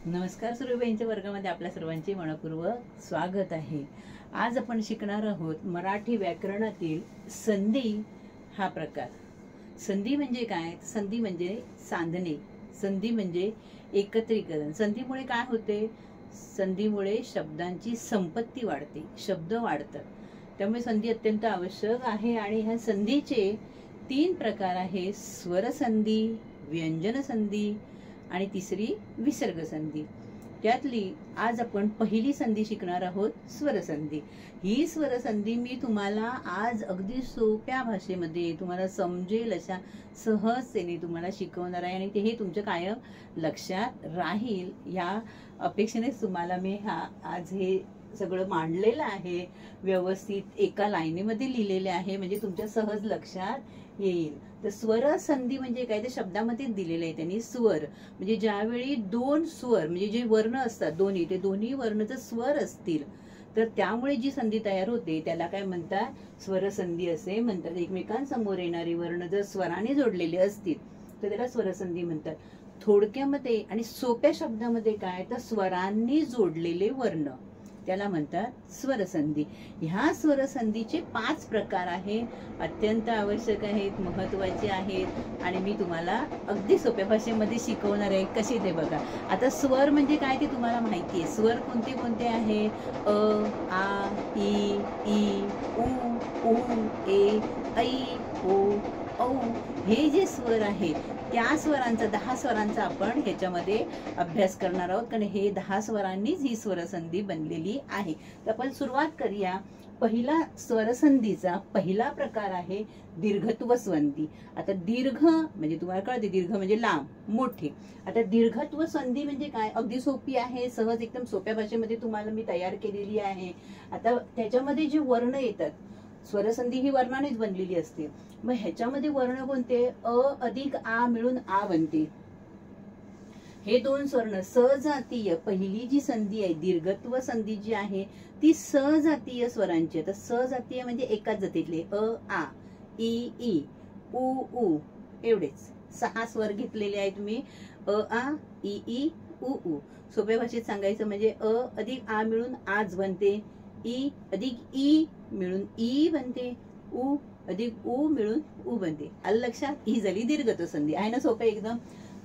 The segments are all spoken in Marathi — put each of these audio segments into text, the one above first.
नमस्कार सुरेबाईंच्या वर्गामध्ये आपल्या सर्वांचे मनपूर्वक स्वागत आहे। आज आपण शिकणार आहोत मराठी व्याकरणातील संधी हा प्रकार। संधी म्हणजे काय? संधी म्हणजे सांधणे, संधी म्हणजे एकत्रीकरण। संधीमुळे काय होते? संधीमुळे शब्दांची संपत्ती वाढते, शब्द वाढतात, त्यामुळे संधी अत्यंत आवश्यक आहे। आणि ह्या संधीचे 3 प्रकार आहे, स्वर संधी, व्यंजन संधी आणि तिसरी विसर्ग संधी। त्यातली आज आपण पहिली संधी शिकणार आहोत, स्वर संधी। ही स्वर संधी मी तुम्हाला आज अगदी सोप्या भाषेमध्ये तुम्हाला समजेल अशा सहजतेने तुम्हाला शिकवणार आहे आणि ते तुमच्या कायम लक्षात राहील या अपेक्षेनेच तुम्हाला मी आज हे सगळं मांडलेलं आहे, व्यवस्थित एका लाईनीमध्ये लिहिलेले आहे, म्हणजे तुमच्या सहज लक्षात येईल। तर स्वर संधी म्हणजे काय? ते शब्दामध्ये दिलेले आहे त्यांनी। स्वर म्हणजे ज्यावेळी 2 स्वर म्हणजे जे वर्ण असतात ते दोन्ही वर्ण जर स्वर असतील तर त्यामुळे जी संधी तयार होते त्याला काय म्हणतात? स्वर संधी असे म्हणतात। एकमेकांसमोर येणारी वर्ण जर स्वराने जोडलेले असतील तर त्याला स्वर संधी म्हणतात। थोडक्यामध्ये आणि सोप्या शब्दामध्ये काय? तर स्वरांनी जोडलेले वर्ण त्याला म्हणतात स्वर संधी। ह्या स्वर संधीचे 5 प्रकार आहेत, अत्यंत आवश्यक आहेत, महत्वाचे आहेत आणि मी तुम्हाला अगदी सोप्या भाषेमध्ये शिकवणार आहे। कसे ते बघा। आता स्वर म्हणजे काय ते तुम्हाला माहिती आहे। स्वर कोणते कोणते आहे? अ, आ, इ, ई, उ, ए, ऐ, ओ, औ हे जे स्वर आहेत त्या स्वरांचा 10 स्वरांचा आपण ह्याच्यामध्ये अभ्यास करणार आहोत, कारण हे 10 स्वरांनीच ही स्वरसंधी बनलेली आहे। तर आपण सुरुवात करूया। पहिला स्वरसंधीचा पहिला प्रकार आहे दीर्घत्व संधी। आता दीर्घ म्हणजे तुम्हाला कळते, दीर्घ म्हणजे लांब, मोठे। आता दीर्घत्व संधी म्हणजे काय? अगदी सोपी आहे, सहज एकदम सोप्या भाषेमध्ये तुम्हाला मी तयार केलेली आहे। आता त्याच्यामध्ये जे वर्ण येतात, स्वरसंधी ही वर्णानेच बनलेली असते, मग ह्याच्यामध्ये वर्ण कोणते? अ अधिक आ मिळून आ बनते। हे 2 स्वर्ण सजातीय, पहिली जी संधी आहे दीर्घत्व संधी जी आहे ती सजातीय स्वरांची। आता सजातीय म्हणजे एकाच जातीतले, अ आ, इ ई, उ एवढेच 6 स्वर घेतलेले आहेत तुम्ही, अ आ, इ ई, उ। सोप्या भाषेत सांगायचं म्हणजे अ अधिक आ मिळून आज बनते, ई अधिक ई मिळून ई बनते, उ अधिक उ मिळून उ बनते। आलं लक्षात? ही झाली दीर्घत्व संधी, आहे ना सोपं एकदम।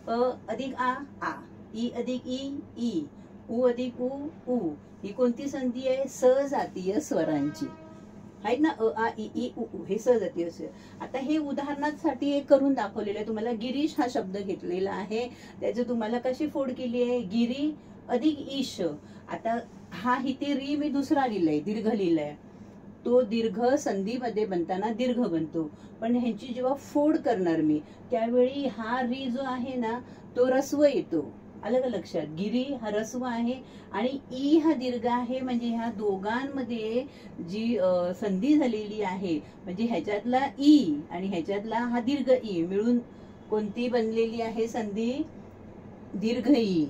अ अधिक आ आ, ई अधिक ई, उ अधिक उ। ही कोणती संधी आहे? सजातीय स्वरांची आहेत ना, अ आ ई उ हे सजातीय स्वर। आता हे उदाहरणासाठी एक करून दाखवलेलं आहे तुम्हाला। गिरीश हा शब्द घेतलेला आहे, त्याची तुम्हाला कशी फोड केली आहे? गिरी अधिक ईश। आता हा इथे री मी दुसरा लिहिलाय, दीर्घ लिहिलाय, तो दीर्घ संधीमध्ये बनताना दीर्घ बनतो, पण ह्यांची जेव्हा फोड करणार मी त्यावेळी हा री जो आहे ना तो रस्व येतो। आलं का लक्षात? गिरी हा रस्व आहे आणि ई हा दीर्घ आहे, म्हणजे ह्या दोघांमध्ये जी संधी झालेली आहे म्हणजे ह्याच्यातला ई आणि ह्याच्यातला हा दीर्घ ई मिळून कोणती बनलेली आहे संधी? दीर्घ ई।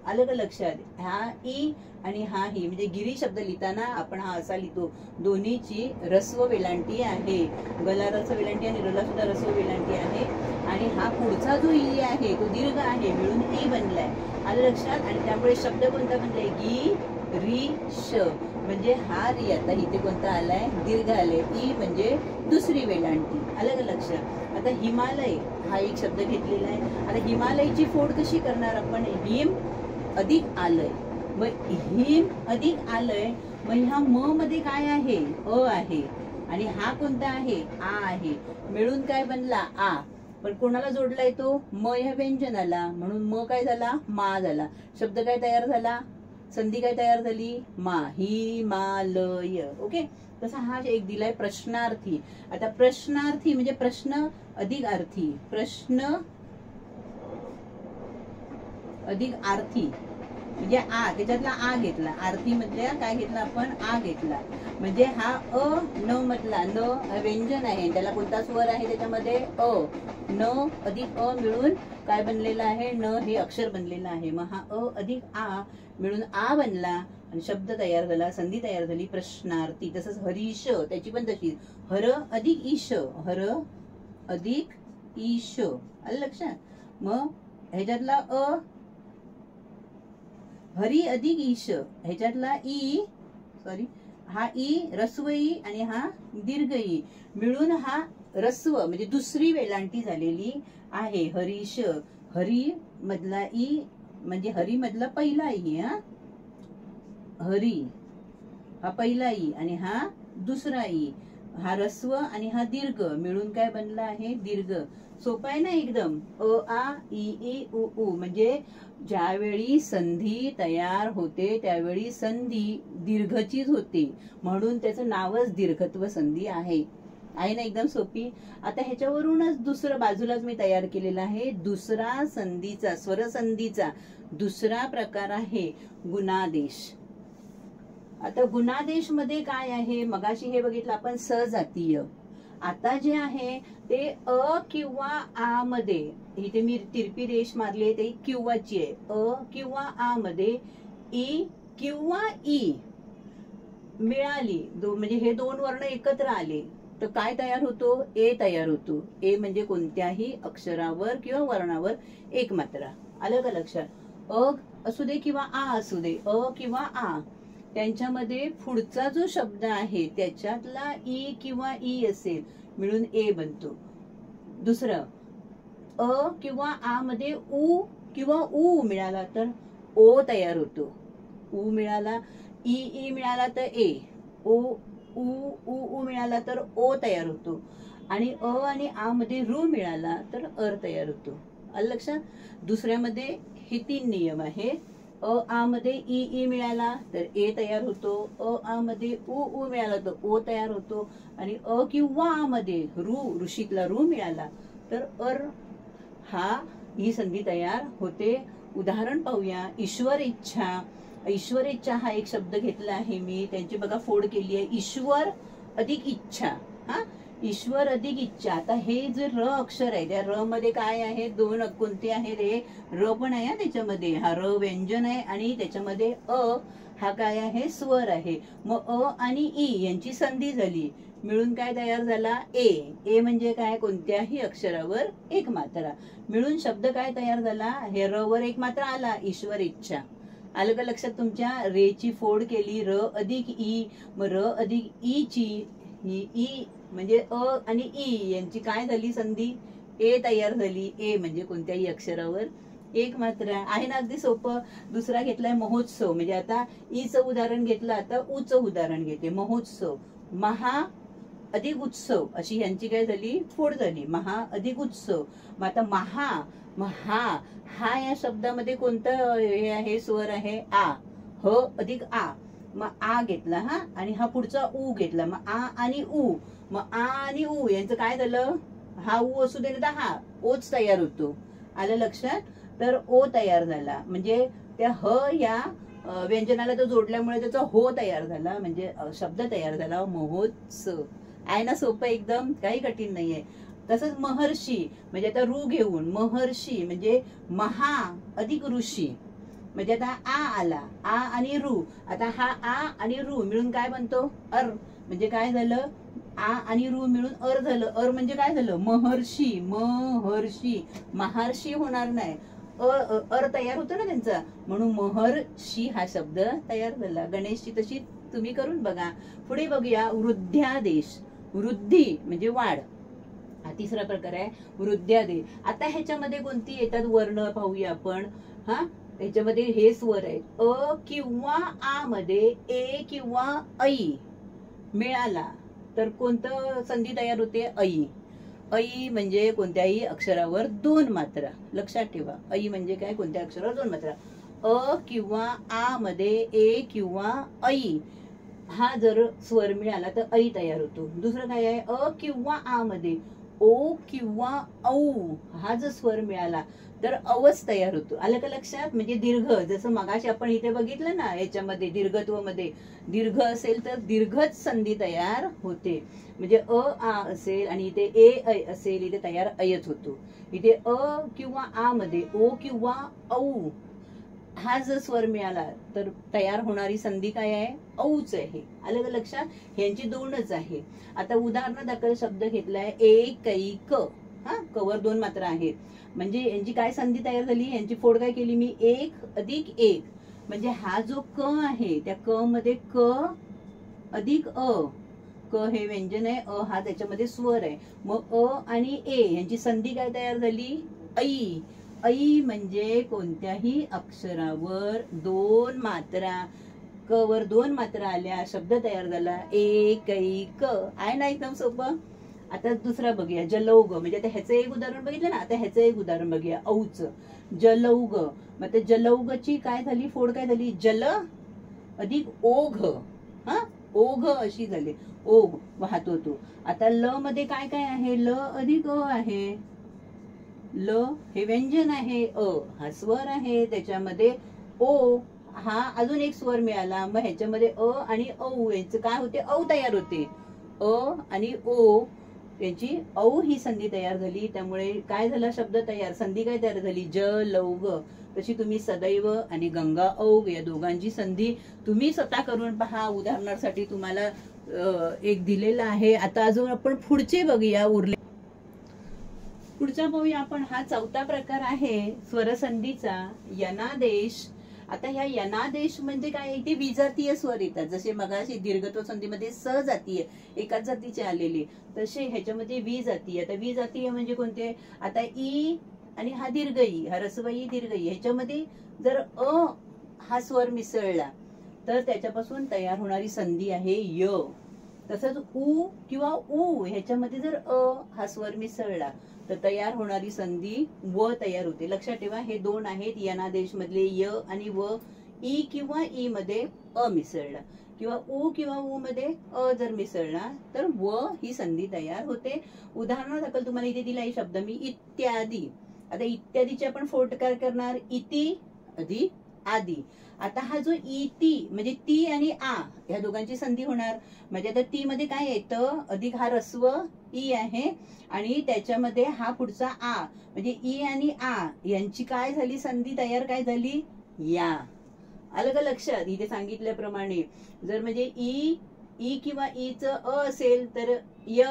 आलं का लक्षात? हा ई आणि हा ही, म्हणजे गिरी शब्द लिहिताना आपण हा असा लिहितो, दोन्हीची रस्व वेलांटी आहे, गला रस्व वेलांटी आणि रला सुद्धा रस्व वेलांटी आहे। आणि हा पुढचा जो ई आहे तो दीर्घ आहे, मिळून ई बनलाय। आलं लक्षात? आणि त्यामुळे शब्द कोणता बनलाय? गी री श, म्हणजे हा री आता इथे कोणता आलाय? दीर्घ आलाय। ई म्हणजे दुसरी वेलांटी। आलं का लक्षात? आता हिमालय हा एक शब्द घेतलेला आहे। आता हिमालयची फोड कशी करणार आपण? हिम अधिक आलय, मग हिम अधिक आलय, मग ह्या म मध्ये काय आहे? अ आहे आणि हा कोणता आहे? आ आहे, मिळून काय बनला? आ। पण कोणाला जोडलाय तो? म ह्या व्यंजनाला, म्हणून म काय झाला? मा झाला। शब्द काय तयार झाला? संधी काय तयार झाली? मा, हिमालय। ओके, तसा हा एक दिलाय प्रश्नार्थी। आता प्रश्नार्थी म्हणजे प्रश्न अधिक अर्थी, प्रश्न अधिक आर्थी म्हणजे आ, त्याच्यातला आ घेतला, आर्थी मधल्या काय घेतला आपण? आ घेतला, म्हणजे हा अ न मधला, न व्यंजन आहे, त्याला कोणता स्वर आहे त्याच्यामध्ये? अ। न अधिक अ मिळून काय बनलेला आहे? न हे अक्षर बनलेलं आहे, मग हा अ अधिक आ मिळून आ बनला आणि शब्द तयार झाला, संधी तयार झाली प्रश्नार्थी। तसंच हरीश, त्याची पण तशी, हर अधिक ईश, हर अधिक ईश। आलं लक्षात? मग ह्याच्यातला अ हरी अधिक ईश, ह्याच्यातला हा ई रस्व ई आणि हा दीर्घ ई मिळून हा रस्व म्हणजे दुसरी वेलांटी झालेली आहे. हरीश, हरी मधला ई म्हणजे हरी मधला पहिला ई, हरी हा पहिला ई आणि हा दुसरा ई, हा रस्व आणि हा दीर्घ मिळून काय बनला आहे दीर्घ. सोपं आहे ना एकदम. अ आ इ ई उ ऊ म्हणजे ज्यावेळी संधी तयार होते त्यावेळी संधी दीर्घचीच होते, म्हणून त्याचं नावच दीर्घत्व संधी आहे ना एकदम सोपी. आता ह्याच्यावरूनच दुसरं बाजूलाच मी तयार केलेला आहे दुसरा संधीचा स्वरसंधीचा दुसरा प्रकार आहे गुणादेश. आता गुणादेश मध्ये काय आहे, मगाशी हे बघितलं आपण सजातीय. आता जे आहे ते अ किंवा आ मध्ये, इथे मी तिरपी रेष मारली आहे ते किंवाची आहे. अ किंवा आ मध्ये ई किंवा ई मिळाली म्हणजे हे दोन वर्ण एकत्र आले तर काय तयार होतो, ए तयार होतो. ए म्हणजे कोणत्याही अक्षरावर किंवा वर्णावर एक मात्रा. आलं का लक्षात. अ असू दे किंवा आ असू दे, अ किंवा आ त्यांच्यामध्ये पुढचा जो शब्द आहे त्याच्यातला ई किंवा ई असेल मिळून ए बनतो. दुसरं अ किंवा आ मध्ये उ किंवा ऊ मिळाला तर ओ तयार होतो. उ मिळाला, ई मिळाला तर ए, ओ उ ऊ मिळाला तर ओ तयार होतो. आणि अ आणि आ मध्ये रू मिळाला तर अर तयार होतो. आलं लक्षात. दुसऱ्यामध्ये हे 3 नियम आहे. अ आ मध्ये ई मिळाला तर ए तयार होतो, अ आ मध्ये ऊ मिळाला तर ओ तयार होतो, आणि अ किंवा आ मध्ये ऋषीतला रू मिळाला तर अर ही संधी तयार होते. उदाहरण पाहूया. ईश्वर इच्छा. ईश्वर इच्छा हा एक शब्द घेतला आहे मी, त्यांची बघा फोड केली आहे. ईश्वर अधिक इच्छा. ईश्वर अधिक इच्छा. आता हे जे र अक्षर आहे त्या र मध्ये काय आहे, दोन कोणते आहे रे, र पण आहे त्याच्यामध्ये. हा र व्यंजन आहे आणि त्याच्यामध्ये अ हा काय आहे स्वर आहे. मग अ आणि ई यांची संधी झाली मिळून काय तयार झाला ए म्हणजे काय, कोणत्याही अक्षरावर एक मात्रा मिळून शब्द काय तयार झाला, हे र वर एक मात्रा आला ईश्वर इच्छा. आलं का लक्षात तुमच्या. रेची फोड केली र अधिक ई, मग र अधिक ई ची ही ई म्हणजे अ आणि ई यांची काय झाली संधी, ए तयार झाली. ए म्हणजे कोणत्याही अक्षरावर एक मात्रा आहे ना, अगदी सोपं. दुसरा घेतलाय महोत्सव. म्हणजे आता ईचं उदाहरण घेतलं, आता ऊचं उदाहरण घेते. महोत्सव, महा अधिक उत्सव अशी यांची काय झाली फोड झाली. महा अधिक उत्सव. मग आता हा या शब्दामध्ये कोणतं हे आहे स्वर आहे आ, ह अधिक आ. मग आ घेतला आणि हा पुढचा ऊ घेतला. मग आ आणि ऊ, मग आ आणि ऊ यांचं काय झालं, हा ऊ असू दे तर हा ओच तयार होतो. आलं लक्षात. तर ओ तयार झाला म्हणजे त्या ह या व्यंजनाला तो जोडल्यामुळे त्याचा हो तयार झाला म्हणजे शब्द तयार झाला महोत्सव. आहे ना सोपं एकदम, काही कठीण नाहीये. तसंच महर्षी म्हणजे आता रू घेऊन महर्षी म्हणजे महा अधिक ऋषी. म्हणजे आता आ आला, आ आणि रू. आता हा आ आणि रू मिळून काय बनतो अर. म्हणजे काय झालं, आ आणि रू मिळून अर झालं. अर म्हणजे काय झालं महर्षी. महर्षी होणार नाही, अर तयार होतो ना त्यांचा, म्हणून महर्षी हा शब्द तयार झाला. गणेशची तशी तुम्ही करून बघा. पुढे बघूया वृद्ध्यादेश. वृद्धी म्हणजे वाढ. हा तिसरा प्रकार आहे वृद्ध्यादेश. आता ह्याच्यामध्ये कोणती येतात वर्ण पाहूया आपण. ह्याच्यामध्ये हे स्वर आहेत. अ किंवा आ मध्ये ए किंवा ऐ मिळाला तर कोणतं संधी तयार होते, ऐ. ऐ म्हणजे कोणत्याही अक्षरावर दोन मात्रा. लक्षात ठेवा, ऐ म्हणजे काय, कोणत्या अक्षरावर दोन मात्रा. अ किंवा आ मध्ये ए किंवा ऐ हा जर स्वर मिळाला तर ऐ तयार होतो. दुसरं काय आहे, अ किंवा आ मध्ये ओ किंवा औ हा जर स्वर मिळाला तर अवच तयार होतो. आलं का लक्षात. म्हणजे दीर्घ, जसं मगाशी आपण इथे बघितलं ना याच्यामध्ये दीर्घत्व मध्ये दीर्घ असेल तर दीर्घच संधी तयार होते. म्हणजे अ आ असेल आणि इथे ए ऐ असेल, इथे तयार अयच होतो. इथे अ किंवा आ मध्ये ओ किंवा औ हा जर स्वर मिळाला तर तयार होणारी संधी काय आहे, औच आहे. आलं का लक्षात. ह्यांची दोनच आहे. आता उदाहरण दाखल शब्द घेतलाय एकैक. कवर दोन मात्रा आहेत म्हणजे यांची काय संधी तयार झाली, यांची फोड काय केली मी, एक अधिक एक. म्हणजे हा जो क आहे त्या क मध्ये क अधिक अ, क हे व्यंजन आहे, अ हा त्याच्यामध्ये स्वर आहे. मग अ आणि ए यांची संधी काय तयार झाली? ऐ. ऐ म्हणजे कोणत्याही अक्षरावर दोन मात्रा, क वर दोन मात्रा आल्या, शब्द तयार झाला. एक ऐ क. आहे ना एकदम सोपं. आता दुसरा बघूया, जलौघ. म्हणजे आता ह्याचं एक उदाहरण बघितलं ना, आता ह्याचं एक उदाहरण बघूया, औच. जलौघ. मग त्या जलौघची काय झाली फोड? काय झाली? जल अधिक ओघ. हा, ओघ अशी झाली. ओघ वाहतो तो. आता ल मध्ये काय काय आहे? ल अधिक अ आहे. ल हे व्यंजन आहे, अ हा स्वर आहे, त्याच्यामध्ये ओ हा अजून एक स्वर मिळाला. मग ह्याच्यामध्ये अ आणि औ यांचं काय होते? औ तयार होते. अ आणि ओ यांची औ ही संधी तयार झाली. त्यामुळे काय झाला? शब्द तयार. संधी काय तयार झाली? जलौघ. तशी तुम्ही सदैव आणि गंगा औघ या दोघांची संधी तुम्ही स्वतः करून पहा. उदाहरणासाठी तुम्हाला एक दिलेला आहे. आता अजून आपण पुढचे बघूया. उरले पुढचा पाहूया आपण. हा चौथा प्रकार आहे स्वरसंधीचा, यनादेश. आता ह्या यनादेश म्हणजे काय? इथे विजातीय स्वर येतात. जसे मगाशी दीर्घत्व संधीमध्ये स जातीय एकाच जातीचे आलेले, तसे ह्याच्यामध्ये विजातीय. आता विजातीय म्हणजे कोणते? आता ई आणि हा दीर्घ ई, हा रस्वई दीर्घ ई, ह्याच्यामध्ये जर अ हा स्वर मिसळला तर त्याच्यापासून तयार होणारी संधी आहे य. तसंच उ किंवा उ ह्याच्यामध्ये जर अ हा स्वर मिसळला तर तयार होणारी संधी व तयार होते. लक्षात ठेवा, हे दोन आहेत यनादेश मधले, य आणि व. ई किंवा ई मध्ये अ मिसळला किंवा उ किंवा उ मध्ये अ जर मिसळला तर व ही संधी तयार होते. उदाहरणादाखल तुम्हाला इथे दिला आहे शब्द मी, इत्यादी. आता इत्यादीचे आपण फोड काय करणार? इति अधिक आदी. आता हा जो इति म्हणजे ती आणि आ ह्या दोघांची संधी होणार. म्हणजे आता ती मध्ये काय येतं? अधिक हा रस्व ई आहे आणि त्याच्यामध्ये हा पुढचा आ, म्हणजे ई आणि आ यांची काय झाली संधी तयार? काय झाली? या. आलं का लक्षात? इथे सांगितल्याप्रमाणे जर म्हणजे ई किंवा ईच अ असेल तर य,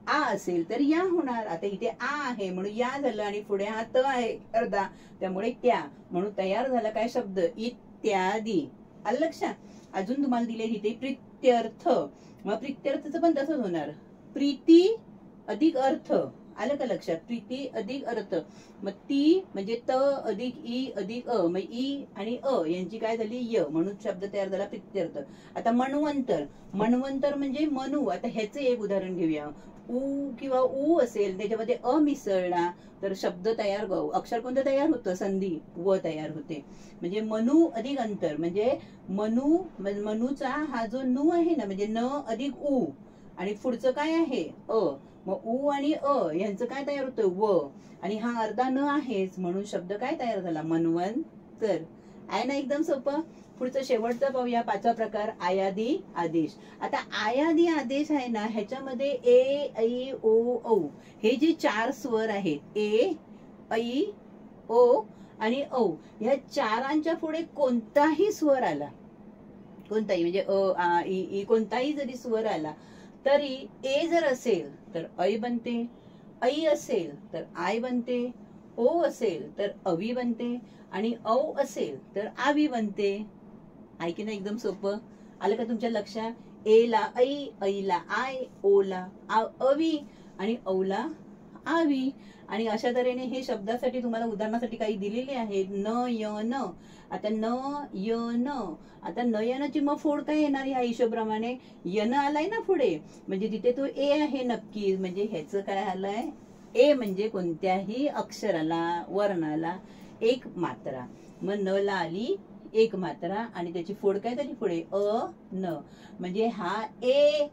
आ असेल तर या होणार. आता इथे आ आहे म्हणून या झालं आणि पुढे हा त आहे अर्धा, त्यामुळे त्या, म्हणून तयार झाला काय शब्द? इत्यादी. आलं लक्षात? अजून तुम्हाला दिले इथे प्रीत्यर्थ. मग प्रीत्यर्थचं पण तसंच होणार, प्रीती अधिक अर्थ. आलं का लक्षात? प्रीती अधिक अर्थ. मग ती म्हणजे त अधिक ई अधिक अ, मग ई आणि अ यांची काय झाली? य, म्हणून शब्द तयार झाला प्रीत्यर्थ. आता मन्वंतर. मन्वंतर म्हणजे मनू. आता ह्याचं एक उदाहरण घेऊया. उ किंवा उ असेल त्याच्यामध्ये अ मिसळला तर शब्द तयार, अक्षर कोणतं तयार होतं? संधी व तयार होते. म्हणजे मनू अधिक अंतर म्हणजे मनू, मनूचा हा जो नू आहे ना म्हणजे न अधिक उ आणि पुढचं काय आहे? अ. मग उ आणि अ यांचं काय तयार होतं? व, आणि हा अर्धा न आहेच म्हणून शब्द काय तयार झाला? मनवंतर. आहे ना एकदम सोपं. पुढचं शेवटचं पाहूया, पाचवा प्रकार आयादी आदेश. आता आयादी आदेश आहे ना, ह्याच्यामध्ये ए ऐ ओ औ हे जे चार स्वर आहेत, ए ऐ ओ आणि औ, ह्या चारांच्या पुढे कोणताही स्वर आला, कोणताही म्हणजे अ आ इ कोणताही जरी स्वर आला तरी ए जर असेल तर ऐ बनते, ऐ असेल तर आय बनते, ओ असेल तर अवी बनते आणि औ असेल तर आवी बनते. आहे की नाही एकदम सोपं? आलं का तुमच्या लक्षात? ए ला ऐ, ऐ ला आय, ओ ला अवी आणि औ ला आवी. आणि अशा तऱ्हेने हे शब्दासाठी तुम्हाला उदाहरणासाठी काही दिलेले आहेत. न य न. आता न य न, आता नयनाची मग फोड काय येणार? ह्या हिशोबाप्रमाणे यन आलाय ना पुढे, म्हणजे तिथे तो ए आहे नक्की. म्हणजे ह्याचं काय आलंय? ए म्हणजे कोणत्याही अक्षराला, वर्णाला एक मात्रा. मग न ला आली एक मात्रा आणि त्याची फोड काय झाली पुढे? अ न. म्हणजे हा ए,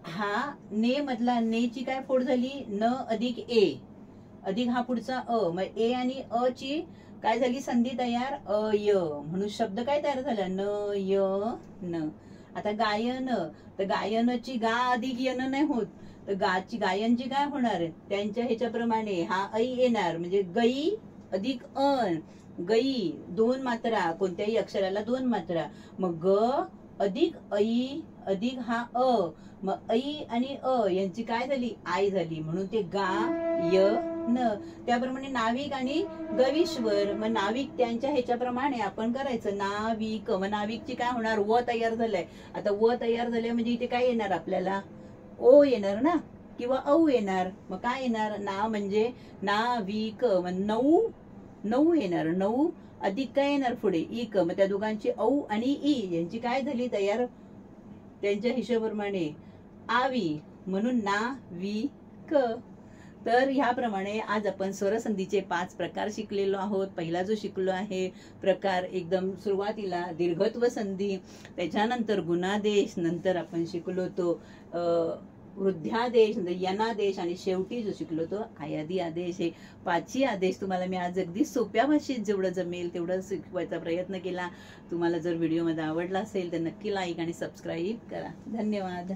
हा ने मधला नेची काय फोड झाली? न अधिक ए अधिक हा पुढचा अ, मग ए आणि अ ची काय झाली संधी तयार? अय, म्हणून शब्द काय तयार झाला? न य न. आता गायन. तर गायनची गा अधिक यन नाही होत, तर गाची गायनची काय होणार? त्यांच्या ह्याच्याप्रमाणे हा ऐ येणार, म्हणजे गई अधिक अन, गई दोन मात्रा, कोणत्याही अक्षराला दोन मात्रा. मग ग अधिक ऐ अधिक हा अ, मग ऐ आणि अ यांची काय झाली, आय झाली, म्हणून ते गा य न. त्याप्रमाणे नाविक आणि गविश्वर, मग नाविक त्यांच्या ह्याच्याप्रमाणे आपण करायचं नाविक. मग नाविकची काय होणार, व तयार झालंय. आता व तयार झालंय म्हणजे इथे काय येणार आपल्याला, ओ येणार ना, किंवा औ येणार. मग काय येणार, ना म्हणजे नाविक, मग नऊ, नऊ येणार. नऊ अधिक काय येणार पुढे, इक. मग त्या दोघांची औ आणि ई यांची काय झाली तयार, त्यांच्या हिशोबाप्रमाणे आवी, म्हणून ना वी क. तर ह्याप्रमाणे आज आपण स्वरसंधीचे 5 प्रकार शिकलेलो आहोत. पहिला जो शिकलो आहे प्रकार एकदम सुरुवातीला दीर्घत्व संधी, त्याच्यानंतर गुणादेश, नंतर आपण शिकलो तो वृद्ध्यादेश, यनादेश, आणि शेवटी जो शिकलो तो आयादी आदेश. हे 5ही आदेश तुम्हाला मी आज अगदी सोप्या भाषेत जेवढं जमेल तेवढं शिकवायचा प्रयत्न केला. तुम्हाला जर व्हिडिओ मध्ये आवडला असेल तर नक्की लाईक आणि सबस्क्राईब करा. धन्यवाद.